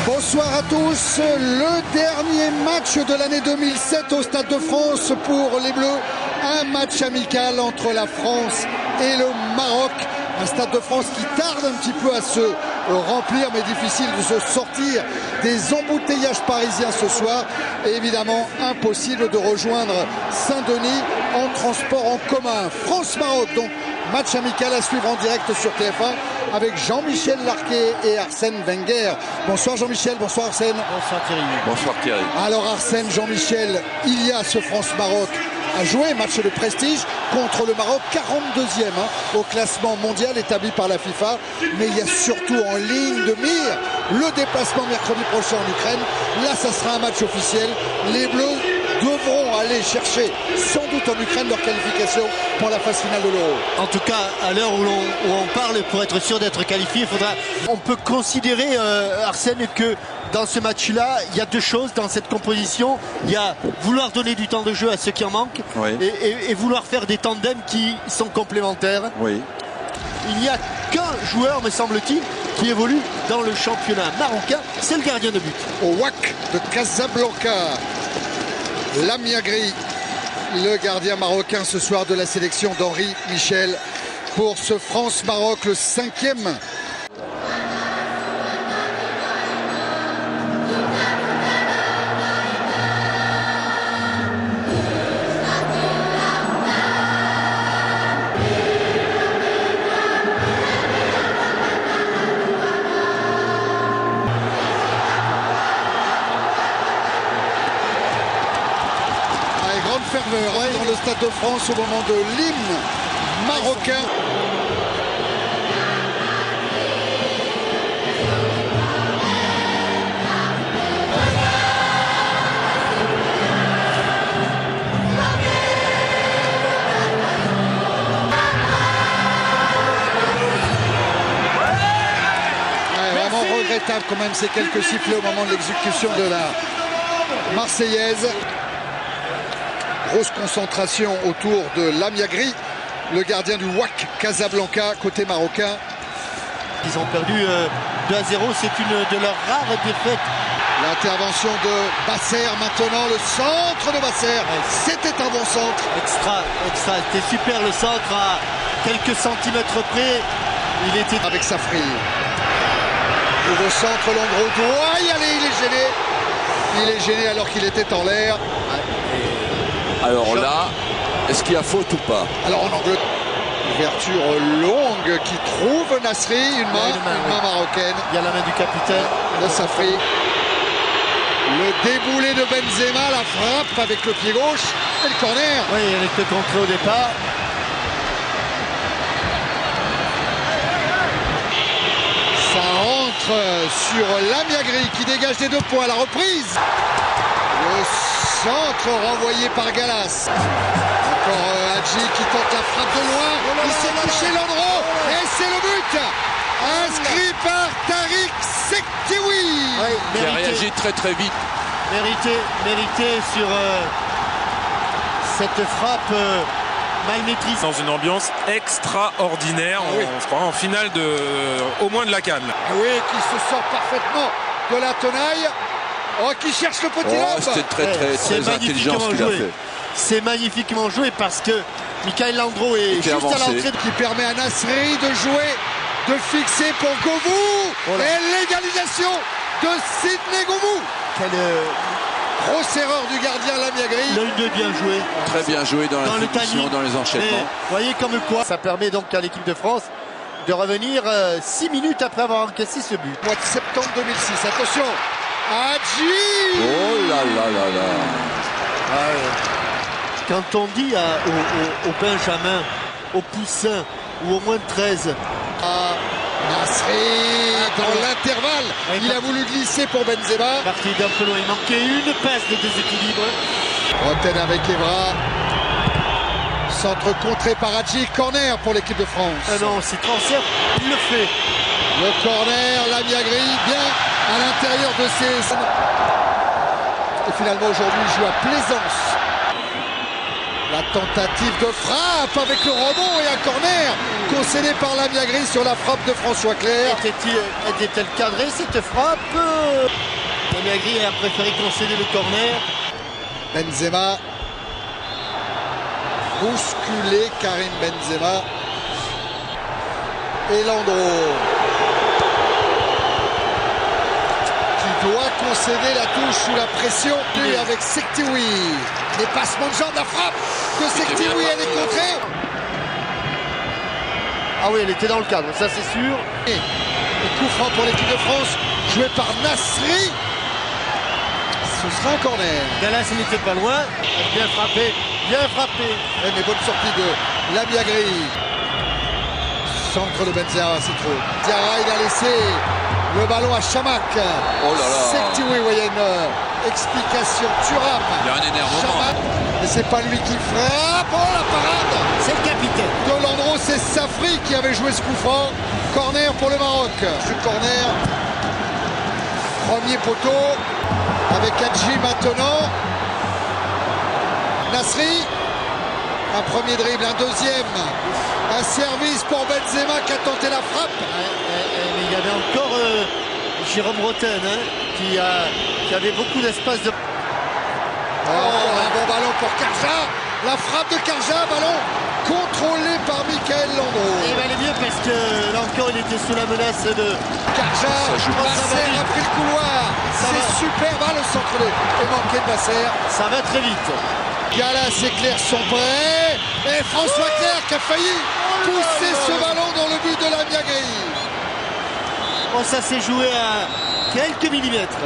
Bonsoir à tous, le dernier match de l'année 2007 au Stade de France pour les Bleus. Un match amical entre la France et le Maroc. Un Stade de France qui tarde un petit peu à se remplir, mais difficile de se sortir des embouteillages parisiens ce soir. Et évidemment, impossible de rejoindre Saint-Denis en transport en commun. France-Maroc, donc match amical à suivre en direct sur TF1 avec Jean-Michel Larquet et Arsène Wenger. Bonsoir Jean-Michel, bonsoir Arsène. Bonsoir Thierry. Bonsoir Thierry. Alors Arsène, Jean-Michel, il y a ce France-Maroc à jouer, match de prestige contre le Maroc, 42e au classement mondial établi par la FIFA. Mais il y a surtout en ligne de mire le déplacement mercredi prochain en Ukraine. Là, ça sera un match officiel. Les Bleus devront aller chercher sans doute en Ukraine leur qualification pour la phase finale de l'Euro. En tout cas, à l'heure où on parle, pour être sûr d'être qualifié, on peut considérer, Arsène, que dans ce match-là, il y a deux choses dans cette composition. Il y a vouloir donner du temps de jeu à ceux qui en manquent, oui, et vouloir faire des tandems qui sont complémentaires. Oui. Il n'y a qu'un joueur, me semble-t-il, qui évolue dans le championnat marocain, c'est le gardien de but. Au WAC de Casablanca, Lamia-Gri, le gardien marocain ce soir de la sélection d'Henri Michel pour ce France-Maroc, le 5e. Ferveur dans le Stade de France au moment de l'hymne marocain. Vraiment regrettable quand même ces quelques sifflets au moment de l'exécution de la Marseillaise. Grosse concentration autour de Lamia-Gri, le gardien du WAC Casablanca, côté marocain. Ils ont perdu 2-0, c'est une de leurs rares défaites. L'intervention de Basser maintenant, le centre de Basser, ouais. C'était un bon centre. Extra, c'était super le centre à quelques centimètres près. Il était avec Safri. Nouveau centre, Landreau doit y aller, il est gêné. Il est gêné alors qu'il était en l'air. Alors là, est-ce qu'il y a faute ou pas? Alors en Angleterre, ouverture longue qui trouve Nasri, une main marocaine. Il y a la main du capitaine de Safri. Le déboulé de Benzema, la frappe avec le pied gauche et le corner. Oui, elle était contrée au départ. Ça rentre sur Lamia-Gri qui dégage des 2 points à la reprise. Le centre renvoyé par Gallas. Encore Hadji qui tente la frappe de loin. Il s'est couché Landreau. Et c'est le but. Inscrit par Tariq Sektiwi. Qui a réagi très très vite. Mérité sur cette frappe mal maîtrisée. Dans une ambiance extraordinaire. Oui. On se croit en finale au moins de la CAN. Oui, qui se sort parfaitement de la tenaille. Oh, qui cherche le petit lobe. C'était très intelligent ce qu'il a fait. C'est magnifiquement joué parce que Michael Landreau est juste avancé à l'entrée. Qui permet à Nasri de jouer, de fixer pour Govou. Et l'égalisation de Sidney Govou. Grosse erreur du gardien Lamia-Gri. L'œil de bien joué. Très bien joué dans l'exécution, dans les enchaînements. Vous voyez comme quoi ça permet donc à l'équipe de France de revenir 6 minutes après avoir encaissé ce but. Mois de septembre 2006, attention. Hadji. Oh là là là là. Ah ouais. Quand on dit au Benjamin, au Poussin ou au moins 13. Nasri dans l'intervalle. Il a voulu glisser pour Benzema. Parti d'un peu loin, il manquait une passe de déséquilibre. Roten avec Evra. Centre contré par Hadji. Corner pour l'équipe de France. Ah non, c'est transfert, il le fait. Le corner, Lamia-Gri, bien à l'intérieur de ses... Et finalement aujourd'hui il joue à Plaisance. La tentative de frappe avec le rebond et un corner concédé par Lamiagri sur la frappe de François Clerc. Était-elle cadrée cette frappe? Lamiagri a préféré concéder le corner. Benzema. Bousculé Karim Benzema. Et Landreau. Qui doit concéder la touche sous la pression. Lui avec Sektiwi. Dépassement de jambe, la frappe de Sektiwi, elle est contrée. Ah oui, elle était dans le cadre, ça c'est sûr. Et coup franc pour l'équipe de France, joué par Nasri. Ce sera un corner. Gallas n'était pas loin. Bien frappé, bien frappé. Mais bonne sortie de Lamiagri. Centre de Benzema, c'est trop. Diarra, il a laissé le ballon à Chamakh. Oh là là. Sektiwi, vous voyez une explication. Thuram. Il y a un énervement. Mais c'est pas lui qui frappe. Oh la parade. C'est le capitaine. De Landreau, c'est Safri qui avait joué ce coup franc. Corner pour le Maroc. Ce corner. Premier poteau. Avec Hadji maintenant. Nasri. Un premier dribble, un deuxième. Un service pour Benzema qui a tenté la frappe. Mais il y avait encore Jérôme Roten qui avait beaucoup d'espace de... Un bon ballon pour Karja. La frappe de Karja, ballon contrôlé par Michael Landreau. Et il valait mieux parce que là encore il était sous la menace de... Karja, Basser a pris le couloir. C'est super, le centre est manqué de Basser. Ça va très vite. Gallas et Clerc sont prêts. Et François Clerc qui a failli pousser ce ballon dans le but de Lamiagri. Bon, ça s'est joué à quelques millimètres.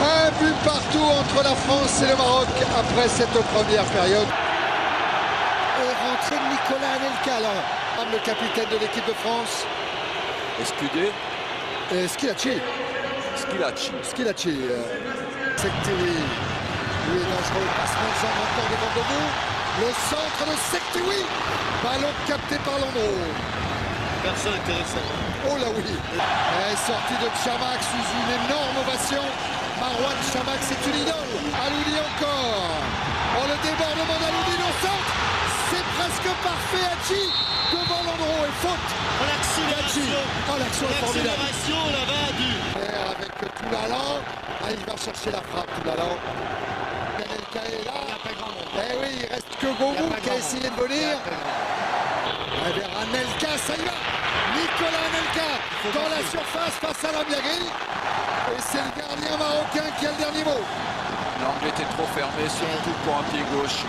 Un but partout entre la France et le Maroc après cette première période. Et rentrée de Nicolas Anelka, là. Le capitaine de l'équipe de France. Escudé. Et Schillaci. Sektiwi. Lui est dangereux. Passement de jambe encore devant de nous. Le centre de Sektiwi. Ballon capté par Landreau. Personne intéressant. Oh là oui. Et sortie de Chamakh sous une énorme ovation. Marouane Chamakh, c'est une idole. Aloudi encore. Oh, le débordement d'Aloudi au centre. C'est presque parfait. Hadji devant Landreau et faute. L'accélération. Oh, l'action est formidable. L'accélération là-bas du... Avec Toulalan. Ah, il va chercher la frappe, Toulalan. Anelka est là. Eh oui, il reste que Gomou qui a essayé de venir. Vers Anelka, ça y va. Nicolas Anelka dans la surface face à Lamiagri. Et c'est le gardien marocain qui a le dernier mot. L'angle était trop fermé, surtout pour un pied gauche.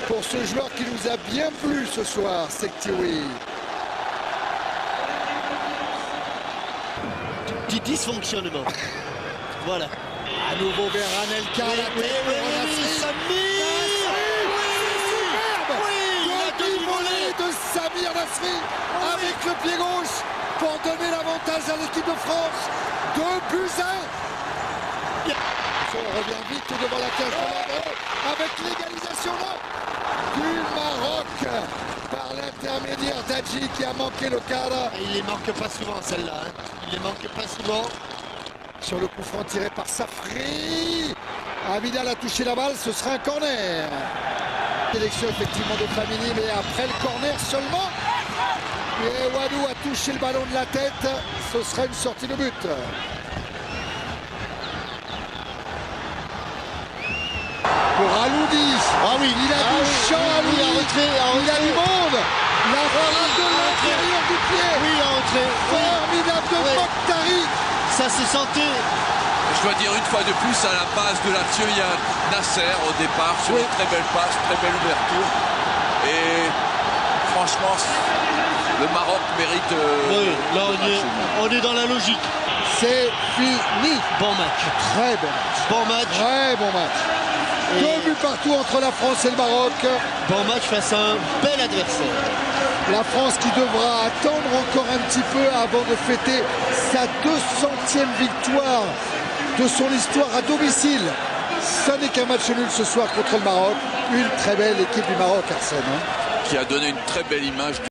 Pour ce joueur qui nous a bien plu ce soir, Sektiwi. Du dysfonctionnement. Voilà. À nouveau vers Anelka. De Samir Nasri avec le pied gauche pour donner l'avantage à l'équipe de France. 2-1. On revient vite devant la cage de Landreau avec l'égalisation du Maroc par l'intermédiaire d'Hadji qui a manqué le cadre. Il les manque pas souvent celle-là. Il les manque pas souvent. Sur le coup franc tiré par Safri. Abidal a touché la balle, ce sera un corner. Sélection effectivement de Famini, mais après le corner seulement. Et Wadou a touché le ballon de la tête, ce sera une sortie de but. Pour Aloudi. Ah oui, Il a du champ, Aloudi. Il a du monde. La frappe de l'intérieur du pied. Oui, en entrée. Formidable de Mokhtari. Ça se sentait. Je dois dire une fois de plus, à la base de l'action, il y a Nasser au départ sur une très belle passe, très belle ouverture. Et franchement, le Maroc mérite. Oui, là on est dans la logique. C'est fini. Bon match. Très bon match. Bon match. Très bon match. Et 2 buts partout entre la France et le Maroc. bon match face à un bel adversaire. La France qui devra attendre encore un petit peu avant de fêter sa 200e victoire de son histoire à domicile. Ça n'est qu'un match nul ce soir contre le Maroc. Une très belle équipe du Maroc, Arsène. Qui a donné une très belle image.